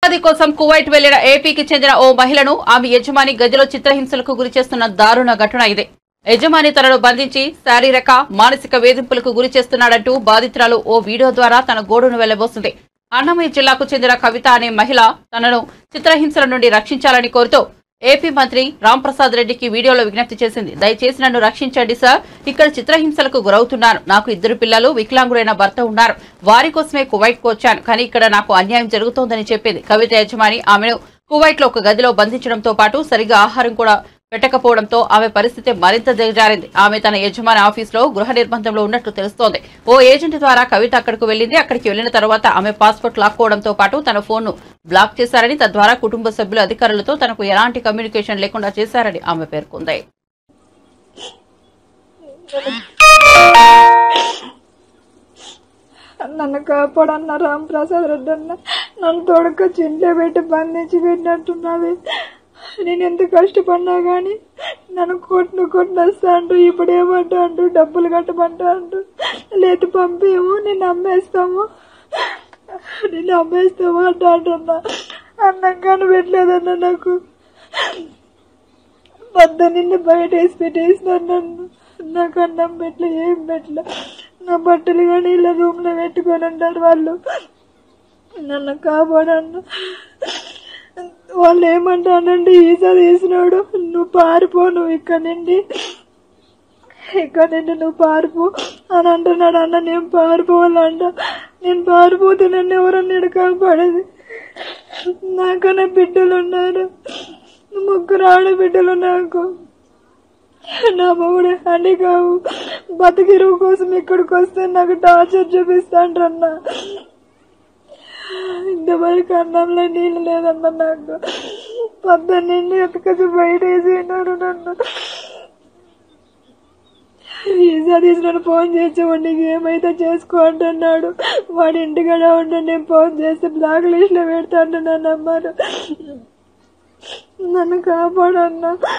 ఉపాధి కోసం కువైట్ వెళ్లిన ఏపీకి చెందిన ఓ మహిళను ఆమె యజమాని గదిలో చిత్రహింసలకు గురిచేస్తున్న దారుణ ఘటన ఇదే. యజమాని తనను బంధించి శారీరక మానసిక వేధింపులకు గురి చేస్తున్నాడంటూ బాధితురాలు ఓ వీడియో ద్వారా తన గోడును వెళ్లబోసింది. అన్నమయ్య జిల్లాకు చెందిన కవిత అనే మహిళ తనను చిత్రహింసల నుండి రక్షించాలని కోరుతూ ఏపీ మంత్రి రాంప్రసాద్ రెడ్డికి వీడియోలో విజ్ఞప్తి చేసింది. దయచేసి నన్ను రక్షించండి సార్, ఇక్కడ చిత్రహింసలకు గురవుతున్నాను. నాకు 2 పిల్లలు, వికలాంగుడైన భర్త ఉన్నారు. వారి కోసమే కువైట్ కు వచ్చాను, కానీ ఇక్కడ నాకు అన్యాయం జరుగుతోందని చెప్పింది. కవిత యజమాని ఆమెను కువైట్ లో ఒక గదిలో బంధించడంతో పాటు సరిగా ఆహారం కూడా పెట్టకపోవడంతో ఆమె పరిస్థితి మరింత దిగజారింది. ఆమె తన యజమాని ఆఫీసులో గృహ నిర్బంధంలో ఉన్నట్లు తెలుస్తోంది. ఓ ఏజెంట్ ద్వారా కవిత అక్కడకు వెళ్లింది. అక్కడికి వెళ్లిన తర్వాత ఆమె పాస్పోర్ట్ లాక్కోవడంతో పాటు తన ఫోన్ను బ్లాక్ చేశారని, తద్వారా కుటుంబ సభ్యులు అధికారులతో తనకు ఎలాంటి కమ్యూనికేషన్ లేకుండా చేశారని ఆమె పేర్కొంది. నన్ను కాపాడన్న రాంప్రసాద్ రెడ్డి అన్న నన్ను తోడుకొచ్చి ఇంట్లో పెట్టి బంధించి పెట్టినట్టున్నది. నేను ఎంత కష్టపడినా కానీ నన్ను కొట్టినొస్తా అంటూ ఇప్పుడు ఏమంటా అంటూ డబ్బులు కట్టమంటా అంటూ లేదు పంపేమో నేను అమ్మేస్తాము అంటా అంటున్నా. అన్నం కానీ పెట్టలేదన్న నాకు పొద్దున్నే బయట వేసి పెట్టేసినారు నన్ను. నాకు అన్నం పెట్టలే, ఏం పెట్టలే. నా బట్టలు కానీ ఇలా రూమ్ లో పెట్టుకొని ఉంటారు వాళ్ళు. నన్ను కాపాడన్న. వాళ్ళు ఏమంటానండి, ఈసా తీసినాడు, నువ్వు పారిపో, నువ్వు ఇక్కడ నుండి నువ్వు పారిపో అని అంటున్నాడు. అన్న నేను పారిపోవాలంట. నేను పారిపోతే నన్ను ఎవరన్నా కాపాడేది. నాకన్నా బిడ్డలు ఉన్నారు, 3 ఆడబిడ్డలు. నాకు నా మొగుడు అని కావు బతికిరువు కోసం ఇక్కడికి వస్తే నాకు టార్చర్ చూపిస్తాండ్రన్నా. ఇంతవరకు అన్నంలో నీళ్ళు లేదన్న. నాకు పొద్దున్నే ఎత్తుకొచ్చి బయట వేసినాడు నన్ను. ఈసా తీసినాడు. ఫోన్ చేసేవాడు, ఏమైతే చేసుకో అంటున్నాడు. వాడి ఇంటికాడ ఉంటే నేను ఫోన్ చేస్తే బ్లాక్ లిస్ట్ లో పెడతా అంటున్నాను. అమ్మారు నన్ను కాపాడన్నా.